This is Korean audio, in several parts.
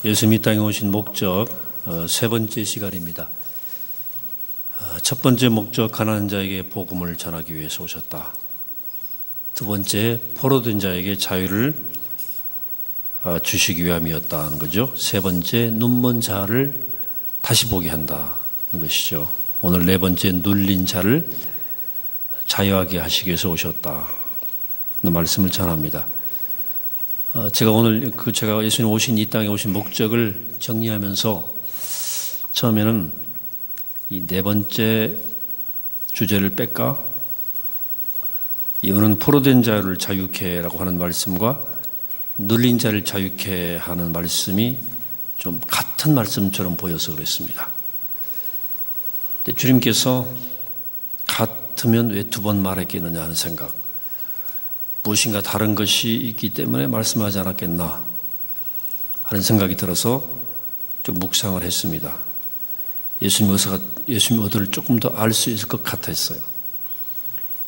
예수님 이 땅에 오신 목적 세 번째 시간입니다. 첫 번째 목적, 가난한 자에게 복음을 전하기 위해서 오셨다. 두 번째, 포로된 자에게 자유를 주시기 위함이었다는 거죠. 세 번째, 눈먼 자를 다시 보게 한다는 것이죠. 오늘 네 번째, 눌린 자를 자유하게 하시기 위해서 오셨다. 그 말씀을 전합니다. 제가 오늘 제가 예수님 오신 이 땅에 오신 목적을 정리하면서 처음에는 이 네 번째 주제를 뺄까? 이거는 포로된 자를 자유케라고 하는 말씀과 눌린 자를 자유케 하는 말씀이 좀 같은 말씀처럼 보여서 그랬습니다. 근데 주님께서 같으면 왜 두 번 말했겠느냐 하는 생각, 무엇인가 다른 것이 있기 때문에 말씀하지 않았겠나 하는 생각이 들어서 좀 묵상을 했습니다. 예수님 의도를 조금 더 알 수 있을 것 같았어요.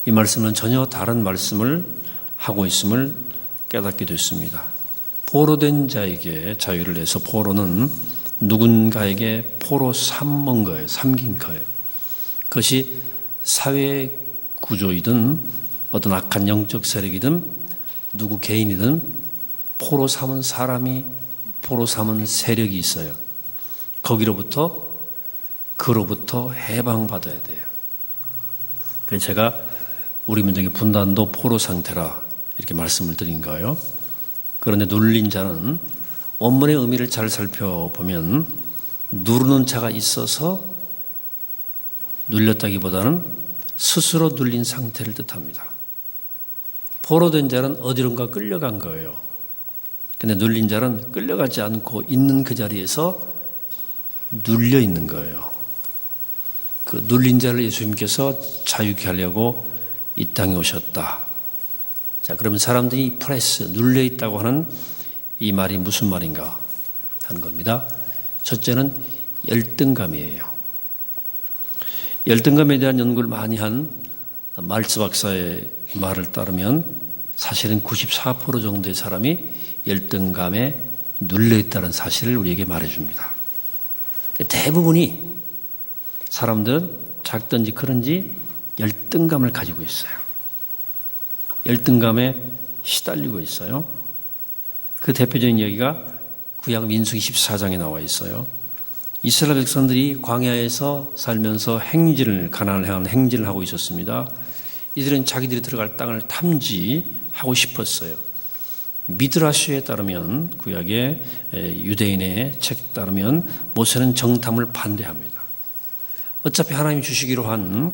이 말씀은 전혀 다른 말씀을 하고 있음을 깨닫게 됐습니다. 포로된 자에게 자유를 내서, 포로는 누군가에게 포로 삼은 거예요. 삼긴 거예요. 그것이 사회 구조이든 어떤 악한 영적 세력이든 누구 개인이든 포로 삼은 사람이, 포로 삼은 세력이 있어요. 그로부터 해방받아야 돼요. 그래서 제가 우리 민족의 분단도 포로 상태라 이렇게 말씀을 드린 거예요. 그런데 눌린 자는 원문의 의미를 잘 살펴보면 누르는 자가 있어서 눌렸다기보다는 스스로 눌린 상태를 뜻합니다. 포로된 자는 어디론가 끌려간 거예요. 근데 눌린 자는 끌려가지 않고 있는 그 자리에서 눌려 있는 거예요. 그 눌린 자를 예수님께서 자유케 하려고 이 땅에 오셨다. 자, 그러면 사람들이 프레스, 눌려 있다고 하는 이 말이 무슨 말인가 하는 겁니다. 첫째는 열등감이에요. 열등감에 대한 연구를 많이 한 말츠 박사의 말을 따르면 사실은 94% 정도의 사람이 열등감에 눌려 있다는 사실을 우리에게 말해줍니다. 대부분이 사람들은 작든지 크든지 열등감을 가지고 있어요. 열등감에 시달리고 있어요. 그 대표적인 이야기가 구약 민수기 14장에 나와 있어요. 이스라엘 백성들이 광야에서 살면서 가나안을 향한 행진을 하고 있었습니다. 이들은 자기들이 들어갈 땅을 탐지하고 싶었어요. 미드라시에 따르면, 구약의 유대인의 책에 따르면 모세는 정탐을 반대합니다. 어차피 하나님이 주시기로 한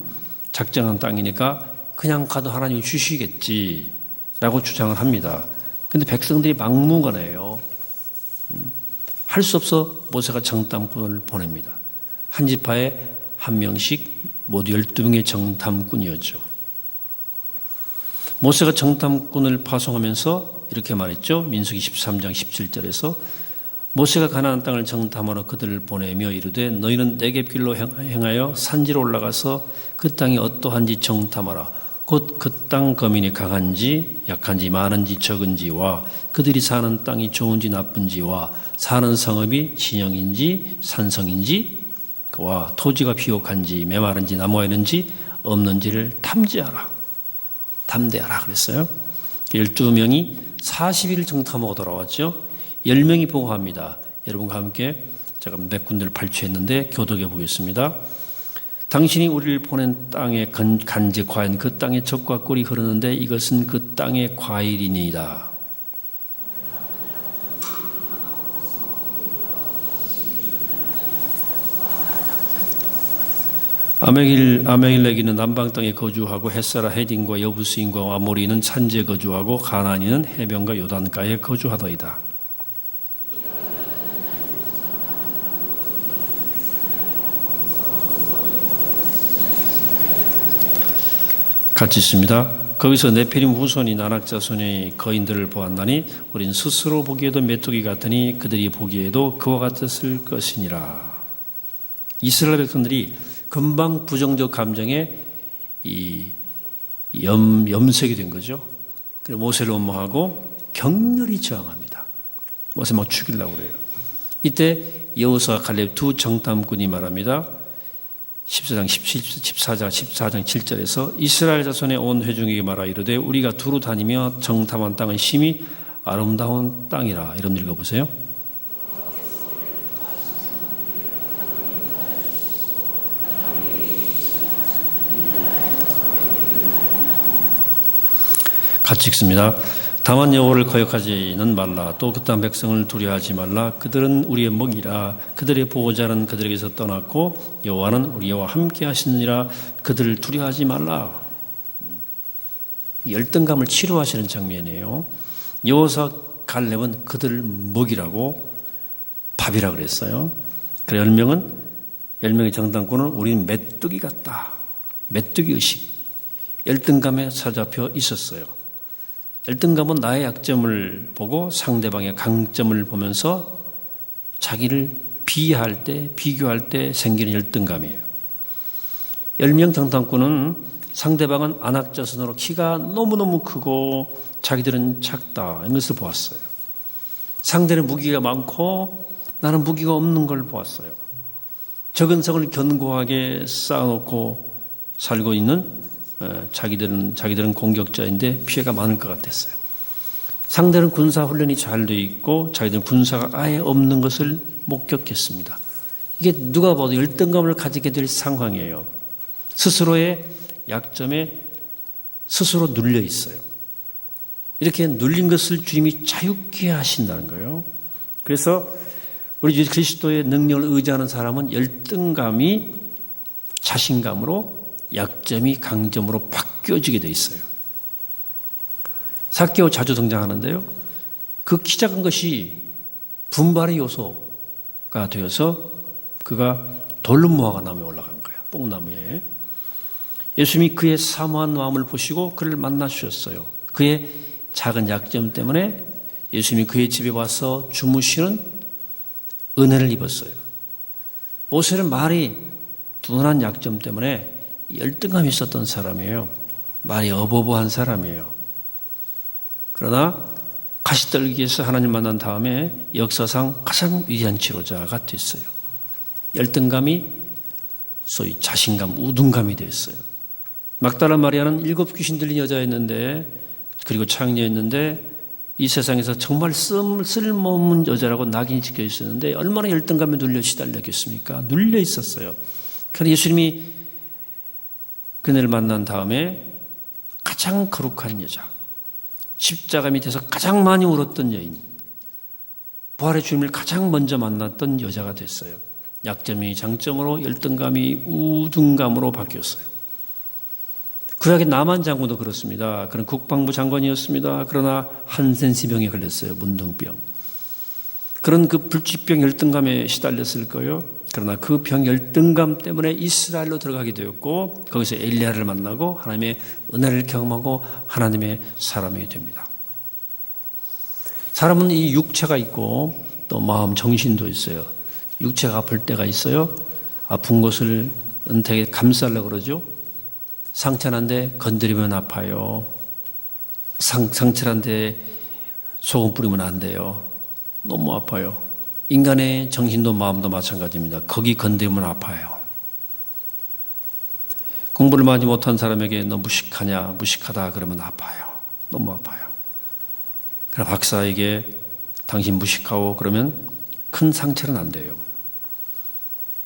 작정한 땅이니까 그냥 가도 하나님이 주시겠지라고 주장을 합니다. 그런데 백성들이 막무가내예요. 할 수 없어 모세가 정탐꾼을 보냅니다. 한 지파에 한 명씩 모두 12명의 정탐꾼이었죠. 모세가 정탐꾼을 파송하면서 이렇게 말했죠. 민수기 13장 17절에서 모세가 가나안 땅을 정탐하러 그들을 보내며 이르되 너희는 네겝길로 행하여 산지로 올라가서 그 땅이 어떠한지 정탐하라. 곧 그 땅 거민이 강한지 약한지 많은지 적은지와 그들이 사는 땅이 좋은지 나쁜지와 사는 성읍이 진영인지 산성인지 와 토지가 비옥한지 메마른지 나무가 있는지 없는지를 탐지하라. 담대하라 그랬어요. 12명이 40일 정탐하고 돌아왔죠. 10명이 보고합니다. 여러분과 함께 제가 몇 군데를 발췌했는데 교독해 보겠습니다. 당신이 우리를 보낸 땅의 간지 과연 그 땅에 젖과 꿀이 흐르는데 이것은 그 땅의 과일이니이다. 아멜렉이는 남방 땅에 거주하고 햇사라 헤딘과 여부스인과 아모리는 산지에 거주하고 가나안인은 해변과 요단가에 거주하더이다. 같이 있습니다. 거기서 네피림 후손이 나낙자손의 거인들을 보았나니 우린 스스로 보기에도 메뚜기 같으니 그들이 보기에도 그와 같았을 것이니라. 이스라엘 백성들이 금방 부정적 감정에 염색이 된 거죠. 그래서 모세를 원망하고 격렬히 저항합니다. 모세 막 죽이려고 그래요. 이때 여호수아와 갈렙 두 정탐꾼이 말합니다. 14장 7절에서 이스라엘 자손의 온 회중에게 말하 이르되 우리가 두루 다니며 정탐한 땅은 심히 아름다운 땅이라. 이런 읽어보세요. 같이 읽습니다. 다만 여호와를 거역하지는 말라. 또 그 땅 백성을 두려워하지 말라. 그들은 우리의 먹이라. 그들의 보호자는 그들에게서 떠났고 여호와는 우리와 함께 하시느니라. 그들을 두려워하지 말라. 열등감을 치료하시는 장면이에요. 여호수아 갈렙은 그들을 먹이라고 밥이라 그랬어요. 그래 10명의 정탐꾼은 우리는 메뚜기 같다. 메뚜기 의식. 열등감에 사로잡혀 있었어요. 열등감은 나의 약점을 보고 상대방의 강점을 보면서 자기를 비하할 때, 비교할 때 생기는 열등감이에요. 10명 정탐꾼은 상대방은 안악자손으로 키가 너무너무 크고 자기들은 작다. 이것을 보았어요. 상대는 무기가 많고 나는 무기가 없는 걸 보았어요. 적은 성을 견고하게 쌓아놓고 살고 있는 자기들은 공격자인데 피해가 많을 것 같았어요. 상대는 군사 훈련이 잘 돼 있고 자기들은 군사가 아예 없는 것을 목격했습니다. 이게 누가 봐도 열등감을 가지게 될 상황이에요. 스스로의 약점에 스스로 눌려 있어요. 이렇게 눌린 것을 주님이 자유케 하신다는 거예요. 그래서 우리 예수 그리스도의 능력을 의지하는 사람은 열등감이 자신감으로, 약점이 강점으로 바뀌어지게 돼 있어요. 삭개오 자주 등장하는데요. 그 키 작은 것이 분발의 요소가 되어서 그가 돌무화과 나무에 올라간 거예요. 뽕나무에. 예수님이 그의 사모한 마음을 보시고 그를 만나 주셨어요. 그의 작은 약점 때문에 예수님이 그의 집에 와서 주무시는 은혜를 입었어요. 모세는 말이 둔한 약점 때문에 열등감이 있었던 사람이에요. 말이 어버버한 사람이에요. 그러나 가시떨기에서 하나님 만난 다음에 역사상 가장 위대한 치료자가 됐어요. 열등감이 소위 자신감, 우둔감이 됐어요. 막달라 마리아는 7 귀신 들린 여자였는데, 그리고 창녀였는데 이 세상에서 정말 쓸모없는 여자라고 낙인이 찍혀 있었는데 얼마나 열등감에 눌려 시달렸겠습니까? 눌려 있었어요. 그런데 예수님이 그녀를 만난 다음에 가장 거룩한 여자, 십자가 밑에서 가장 많이 울었던 여인, 부활의 주님을 가장 먼저 만났던 여자가 됐어요. 약점이 장점으로, 열등감이 우둔감으로 바뀌었어요. 구약의 나만 장군도 그렇습니다. 그는 국방부 장관이었습니다. 그러나 한센시병에 걸렸어요. 문둥병. 그런 그 불치병 열등감에 시달렸을 거예요. 그러나 그 병 열등감 때문에 이스라엘로 들어가게 되었고 거기서 엘리야를 만나고 하나님의 은혜를 경험하고 하나님의 사람이 됩니다. 사람은 이 육체가 있고 또 마음, 정신도 있어요. 육체가 아플 때가 있어요. 아픈 곳을 되게 감싸려고 그러죠. 상처난데 건드리면 아파요. 상처난데 소금 뿌리면 안 돼요. 너무 아파요. 인간의 정신도 마음도 마찬가지입니다. 거기 건드리면 아파요. 공부를 많이 못한 사람에게 너 무식하냐, 무식하다 그러면 아파요. 너무 아파요. 그럼 박사에게 당신 무식하고 그러면 큰 상처는 안 돼요.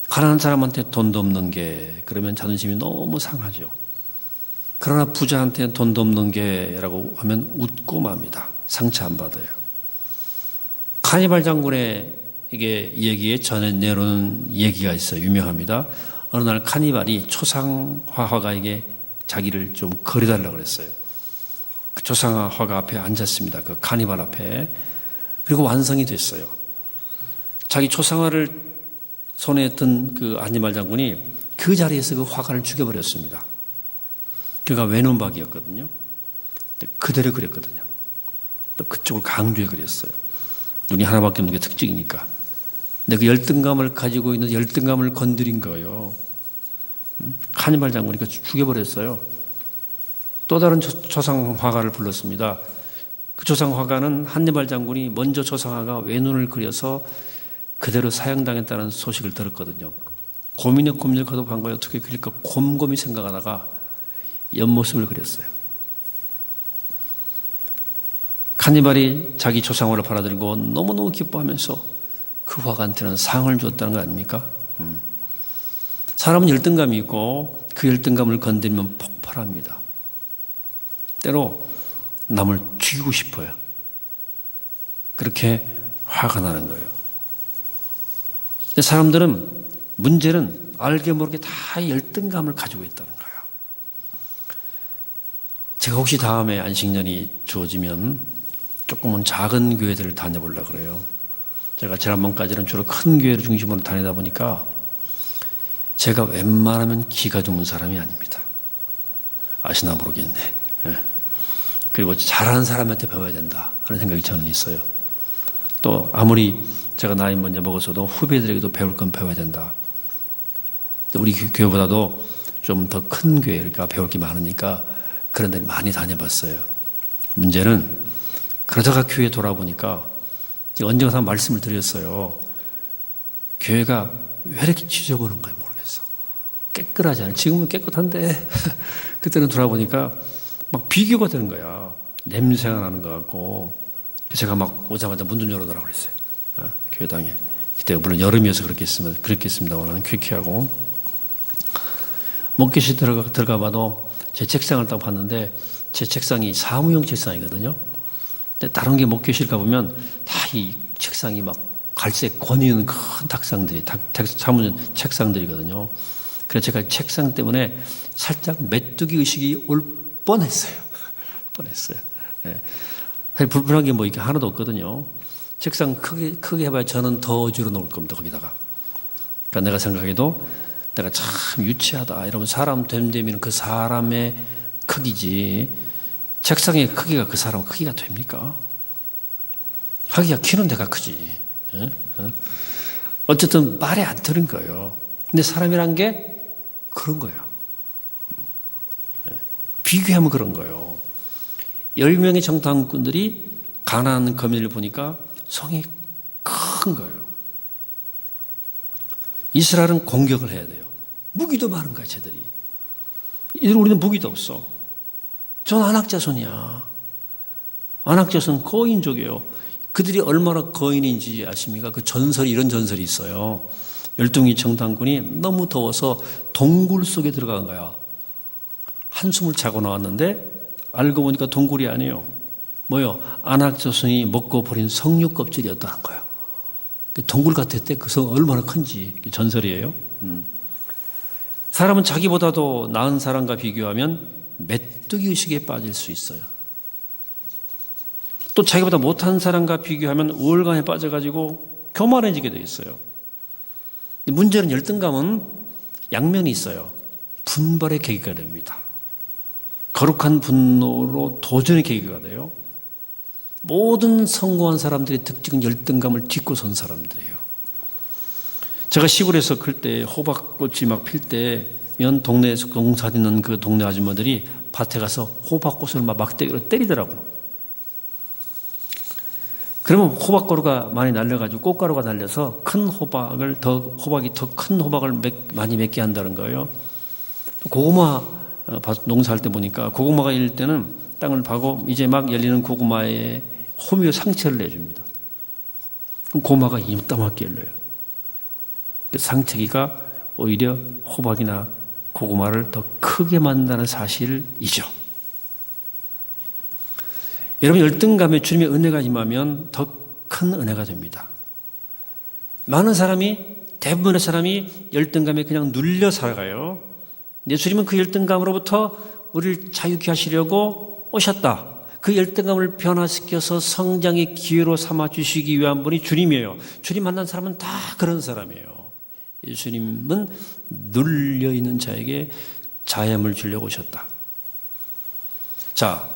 가난한 사람한테 돈도 없는 게 그러면 자존심이 너무 상하죠. 그러나 부자한테는 돈도 없는 게라고 하면 웃고 맙니다. 상처 안 받아요. 카니발 장군의 이게 얘기에 전해 내려오는 얘기가 있어요. 유명합니다. 어느 날 카니발이 초상화 화가에게 자기를 좀 거래달라고 그랬어요. 그 초상화 화가 앞에 앉았습니다. 그 카니발 앞에. 그리고 완성이 됐어요. 자기 초상화를 손에 든 그 안니발 장군이 그 자리에서 그 화가를 죽여버렸습니다. 그가 외눈박이였거든요. 그대로 그렸거든요. 또 그쪽을 강조해 그렸어요. 눈이 하나밖에 없는 게 특징이니까. 근데 그 열등감을 가지고 있는 열등감을 건드린 거예요. 카니발 장군이 죽여버렸어요. 또 다른 초상화가를 불렀습니다. 그 초상화가는 한니발 장군이 먼저 초상화가 외눈을 그려서 그대로 사형당했다는 소식을 들었거든요. 고민에 고민을 거듭한 거예요. 어떻게 그럴까 곰곰이 생각하다가 옆모습을 그렸어요. 카니발이 자기 조상으로 받아들고 너무너무 기뻐하면서 그 화가한테는 상을 주었다는 거 아닙니까? 사람은 열등감이 있고 그 열등감을 건드리면 폭발합니다. 때로 남을 죽이고 싶어요. 그렇게 화가 나는 거예요. 근데 사람들은 문제는 알게 모르게 다 열등감을 가지고 있다는 거예요. 제가 혹시 다음에 안식년이 주어지면 조금은 작은 교회들을 다녀보려고 그래요. 제가 지난번까지는 주로 큰 교회를 중심으로 다니다 보니까 제가 웬만하면 기가 죽는 사람이 아닙니다. 아시나 모르겠네. 예. 그리고 잘하는 사람한테 배워야 된다 하는 생각이 저는 있어요. 또 아무리 제가 나이 먼저 먹어서도 후배들에게도 배울 건 배워야 된다. 우리 교회보다도 좀 더 큰 교회, 그러니까 배울 게 많으니까 그런 데 많이 다녀봤어요. 문제는 그러다가 교회 돌아보니까 언젠가 말씀을 드렸어요. 교회가 왜 이렇게 지저분한가 모르겠어. 깨끗하지 않아. 지금은 깨끗한데 그때는 돌아보니까 막 비교가 되는 거야. 냄새가 나는 것 같고. 그래서 제가 막 오자마자 문 좀 열어달라고 그랬어요. 교회당에. 그때 물론 여름이어서 그렇겠습니다만 쾌쾌하고. 목교실 들어가 봐도 제 책상을 딱 봤는데 제 책상이 사무용 책상이거든요. 근데 다른 게 목교실 가보면 다 이 책상이 막 갈색 권위 있는 큰 사무용 책상들이거든요. 그래서 제가 책상 때문에 살짝 메뚜기 의식이 올 뻔했어요. 예. 사실 불편한 게 뭐 이게 하나도 없거든요. 책상 크게 해봐야 저는 더 어지러 놓을 겁니다, 거기다가. 그러니까 내가 생각해도 내가 참 유치하다. 이러면 사람 됨되면 그 사람의 크기지. 책상의 크기가 그 사람 크기가 됩니까? 하기가 키는 데가 크지. 어쨌든 말이 안 들은 거예요. 근데 사람이란 게 그런 거예요. 비교하면 그런 거예요. 10명의 정탐꾼들이 가나안 거민을 보니까 성이 큰 거예요. 이스라엘은 공격을 해야 돼요. 무기도 많은 거야, 쟤들이. 우리는 무기도 없어. 전 안악자손이야. 안악자손 거인족이에요. 그들이 얼마나 거인인지 아십니까? 그 전설이, 이런 전설이 있어요. 열둥이 정탐꾼이 너무 더워서 동굴 속에 들어간 거야. 한숨을 자고 나왔는데 알고 보니까 동굴이 아니에요. 뭐요? 안악자손이 먹고 버린 석류 껍질이었다는 거예요. 동굴 같았대. 그 성 얼마나 큰지. 전설이에요. 사람은 자기보다도 나은 사람과 비교하면 메뚜기 의식에 빠질 수 있어요. 또 자기보다 못한 사람과 비교하면 우월감에 빠져가지고 교만해지게 돼 있어요. 문제는 열등감은 양면이 있어요. 분발의 계기가 됩니다. 거룩한 분노로 도전의 계기가 돼요. 모든 성공한 사람들의 특징은 열등감을 딛고 선 사람들이에요. 제가 시골에서 클 때 호박꽃이 막 필 때면 동네에서 농사 짓는 그 동네 아줌마들이 밭에 가서 호박꽃을 막 막대기로 때리더라고. 그러면 호박가루가 많이 날려가지고 꽃가루가 날려서 호박이 더 큰 호박을 많이 맺게 한다는 거예요. 고구마 농사할 때 보니까 고구마가 열릴 때는 땅을 파고 이제 막 열리는 고구마에 호미로 상처를 내줍니다. 그럼 고구마가 이따만하게 열려요. 그 상처기가 오히려 호박이나 고구마를 더 크게 만든다는 사실이죠. 여러분, 열등감에 주님의 은혜가 임하면 더 큰 은혜가 됩니다. 대부분의 사람이 열등감에 그냥 눌려 살아가요. 예수님은 그 열등감으로부터 우리를 자유케 하시려고 오셨다. 그 열등감을 변화시켜서 성장의 기회로 삼아주시기 위한 분이 주님이에요. 주님 만난 사람은 다 그런 사람이에요. 예수님은 눌려있는 자에게 자유함을 주려고 오셨다. 자,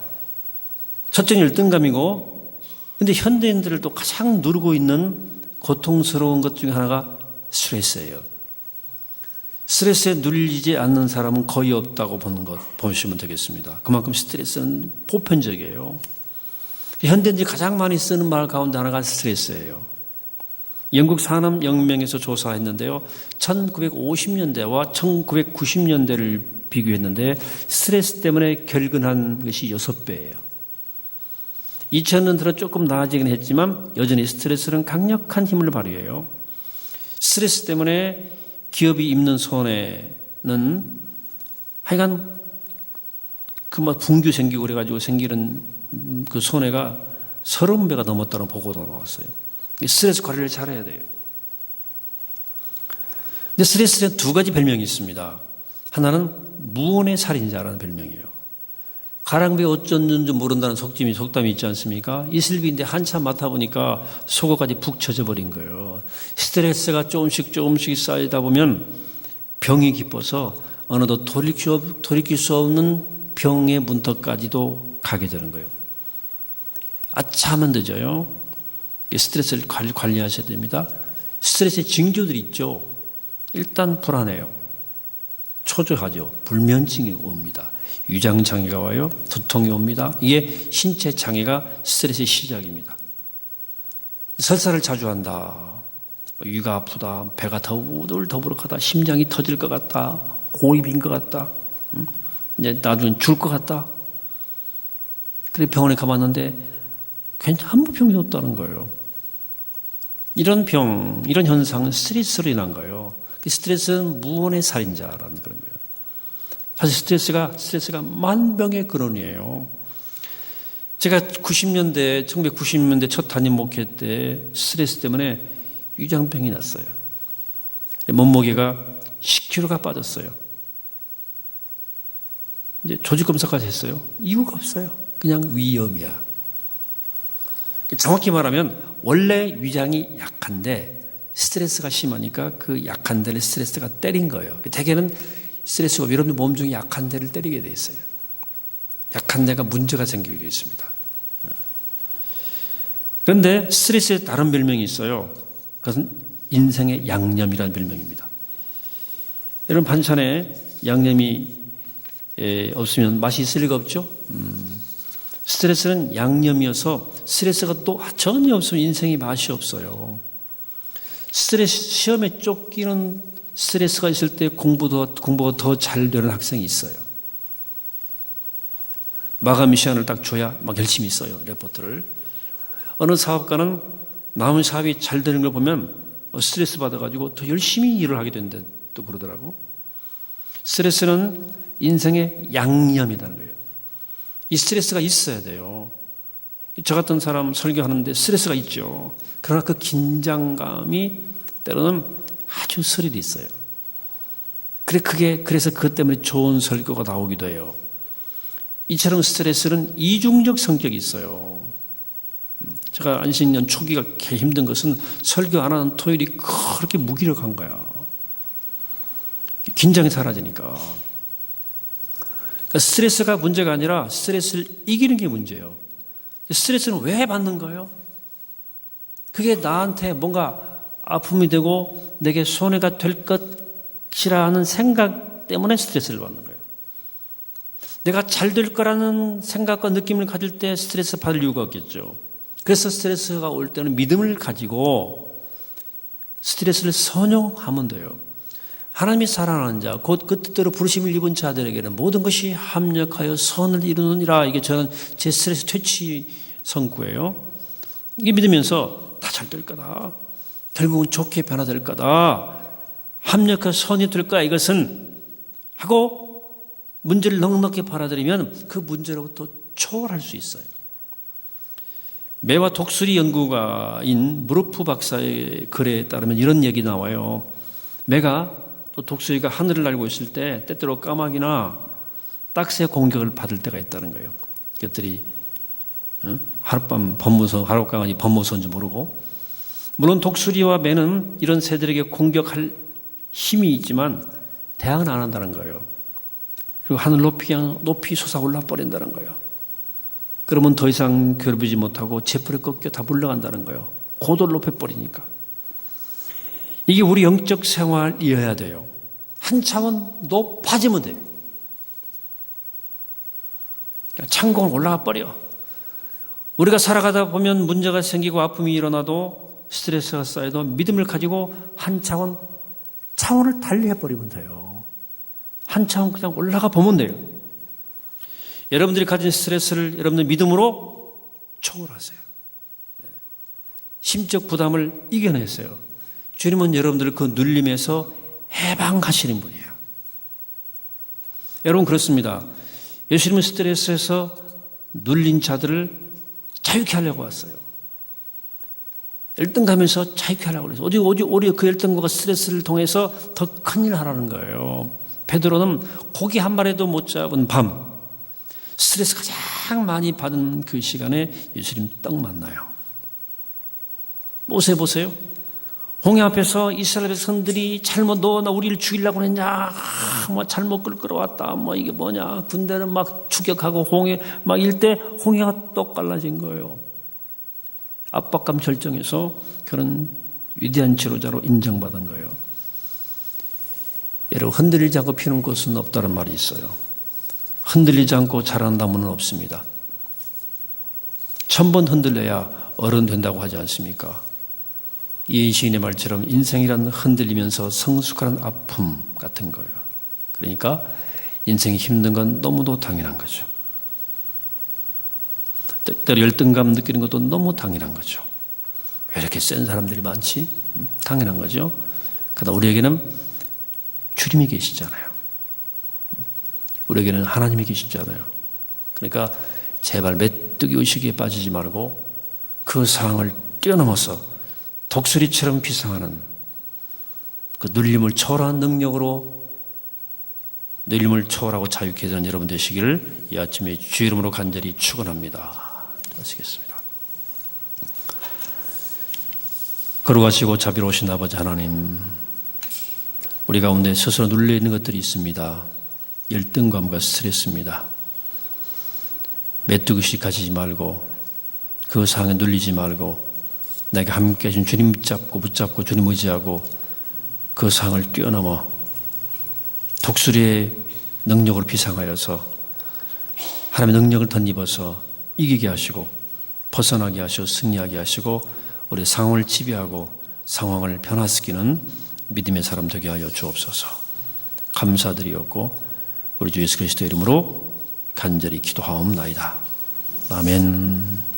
첫째는 열등감이고, 근데 현대인들을 또 가장 누르고 있는 고통스러운 것 중에 하나가 스트레스예요. 스트레스에 눌리지 않는 사람은 거의 없다고 보시면 되겠습니다. 그만큼 스트레스는 보편적이에요. 현대인들이 가장 많이 쓰는 말 가운데 하나가 스트레스예요. 영국 산업혁명에서 조사했는데요. 1950년대와 1990년대를 비교했는데 스트레스 때문에 결근한 것이 6배예요. 2000년 들어 조금 나아지긴 했지만 여전히 스트레스는 강력한 힘을 발휘해요. 스트레스 때문에 기업이 입는 손해는 하여간 붕괴 생기고 그래가지고 생기는 그 손해가 30배가 넘었다는 보고도 나왔어요. 스트레스 관리를 잘해야 돼요. 근데 스트레스는 두 가지 별명이 있습니다. 하나는 무언의 살인자라는 별명이에요. 가랑비에 어쩌는지 모른다는 속담이 있지 않습니까? 이슬비인데 한참 맡아보니까 속어까지 푹 젖어버린 거예요. 스트레스가 조금씩 쌓이다 보면 병이 깊어서 어느덧 돌이킬 수 없는 병의 문턱까지도 가게 되는 거예요. 아차하면 늦어요. 스트레스를 관리하셔야 됩니다. 스트레스의 징조들이 있죠. 일단 불안해요. 초조하죠. 불면증이 옵니다. 위장장애가 와요. 두통이 옵니다. 이게 신체 장애가 스트레스의 시작입니다. 설사를 자주 한다. 위가 아프다. 배가 더부룩하다. 심장이 터질 것 같다. 골이 빈 것 같다. 이제 나중에 줄 것 같다. 그래 병원에 가봤는데 아무 병이 없다는 거예요. 이런 병, 이런 현상은 스트레스로 인한 거예요. 스트레스는 무언의 살인자라는 그런 거예요. 사실 스트레스가 만병의 근원이에요. 제가 1990년대 첫 담임 목회 때 스트레스 때문에 위장병이 났어요. 몸무게가 10kg가 빠졌어요. 이제 조직검사까지 했어요. 이유가 없어요. 그냥 위염이야. 정확히 말하면 원래 위장이 약한데 스트레스가 심하니까 그 약한 데를 스트레스가 때린 거예요. 대개는 스트레스가 여러분들 몸 중에 약한 데를 때리게 돼 있어요. 약한 데가 문제가 생기게 되어 있습니다. 그런데 스트레스에 다른 별명이 있어요. 그것은 인생의 양념이라는 별명입니다. 여러분 반찬에 양념이 없으면 맛이 있을 리가 없죠. 스트레스는 양념이어서 스트레스가 또 전혀 없으면 인생이 맛이 없어요. 시험에 쫓기는 스트레스가 있을 때 공부가 더 잘 되는 학생이 있어요. 마감 시간을 딱 줘야 막 열심히 써요, 레포트를. 어느 사업가는 남은 사업이 잘 되는 걸 보면 스트레스 받아가지고 더 열심히 일을 하게 된다 또 그러더라고. 스트레스는 인생의 양념이라는 거예요. 이 스트레스가 있어야 돼요. 저 같은 사람 설교하는데 스트레스가 있죠. 그러나 그 긴장감이 때로는 아주 스릴이 있어요. 그래서 그것 때문에 좋은 설교가 나오기도 해요. 이처럼 스트레스는 이중적 성격이 있어요. 제가 안식년 초기가 개 힘든 것은 설교 안 하는 토요일이 그렇게 무기력한 거야. 긴장이 사라지니까. 그러니까 스트레스가 문제가 아니라 스트레스를 이기는 게 문제예요. 스트레스는 왜 받는 거예요? 그게 나한테 뭔가 아픔이 되고 내게 손해가 될 것이라 하는 생각 때문에 스트레스를 받는 거예요. 내가 잘 될 거라는 생각과 느낌을 가질 때 스트레스 받을 이유가 없겠죠. 그래서 스트레스가 올 때는 믿음을 가지고 스트레스를 선용하면 돼요. 하나님이 사랑하는 자, 곧 그 뜻대로 부르심을 입은 자들에게는 모든 것이 합력하여 선을 이루느니라. 이게 저는 제 스트레스 퇴치 선구예요. 이게 믿으면서 다 잘 될 거다. 결국은 좋게 변화될 거다. 합력하여 선이 될 거야. 이것은 하고 문제를 넉넉히 받아들이면 그 문제로부터 초월할 수 있어요. 매와 독수리 연구가인 무르프 박사의 글에 따르면 이런 얘기 나와요. 매가 또 독수리가 하늘을 날고 있을 때 때때로 까마귀나 딱새 공격을 받을 때가 있다는 거예요. 그것들이 하룻밤 하룻강아지 범무서인지 모르고. 물론 독수리와 매는 이런 새들에게 공격할 힘이 있지만 대항은 안 한다는 거예요. 그리고 하늘 높이 솟아올라 버린다는 거예요. 그러면 더 이상 괴롭히지 못하고 제풀에 꺾여 다 물러간다는 거예요. 고도를 높여버리니까. 이게 우리 영적 생활이어야 돼요. 한 차원 높아지면 돼요. 창공을 올라가 버려. 우리가 살아가다 보면 문제가 생기고 아픔이 일어나도 스트레스가 쌓여도 믿음을 가지고 한 차원을 달리해버리면 돼요. 한 차원 그냥 올라가 보면 돼요. 여러분들이 가진 스트레스를 여러분들 믿음으로 초월하세요. 심적 부담을 이겨내세요. 주님은 여러분들을 그 눌림에서 해방하시는 분이에요. 여러분 그렇습니다. 예수님은 스트레스에서 눌린 자들을 자유케 하려고 왔어요. 열등감에서 자유케 하려고 그랬어요. 오히려 그 열등감과 스트레스를 통해서 더 큰일 하라는 거예요. 베드로는 고기 한 마리도 못 잡은 밤, 스트레스 가장 많이 받은 그 시간에 예수님 떡 만나요. 모세 보세요. 홍해 앞에서 이스라엘 백성들이 잘못 너 우리를 죽이려고 했냐, 뭐 잘못 끌어왔다, 뭐 이게 뭐냐, 군대는 막 추격하고 홍해 막 일대 홍해가 떡 갈라진 거예요. 압박감 절정에서 그런 위대한 지도자로 인정받은 거예요. 여러분 흔들리지 않고 피는 꽃은 없다는 말이 있어요. 흔들리지 않고 자라는 나무는 없습니다. 1000번 흔들려야 어른 된다고 하지 않습니까? 이인 시인의 말처럼 인생이란 흔들리면서 성숙하는 아픔 같은 거예요. 그러니까 인생이 힘든 건 너무도 당연한 거죠. 때로 열등감 느끼는 것도 너무 당연한 거죠. 왜 이렇게 센 사람들이 많지? 당연한 거죠. 그러나 우리에게는 주님이 계시잖아요. 우리에게는 하나님이 계시잖아요. 그러니까 제발 메뚜기 의식에 빠지지 말고 그 상황을 뛰어넘어서 독수리처럼 비상하는 그 눌림을 초월한 능력으로 눌림을 초월하고 자유케 되는 여러분 되시기를 이 아침에 주의 이름으로 간절히 축원합니다. 하시겠습니다. 거룩하시고 자비로우신 아버지 하나님, 우리 가운데 스스로 눌려 있는 것들이 있습니다. 열등감과 스트레스입니다. 메뚜기식 가지지 말고 그 상황에 눌리지 말고 내가 함께 해준 주님 붙잡고 주님 의지하고 그 상황을 뛰어넘어 독수리의 능력으로 비상하여서 하나님의 능력을 덧입어서 이기게 하시고 벗어나게 하시고 승리하게 하시고 우리 상황을 지배하고 상황을 변화시키는 믿음의 사람 되게 하여 주옵소서. 감사드리옵고 우리 주 예수 그리스도의 이름으로 간절히 기도하옵나이다. 아멘.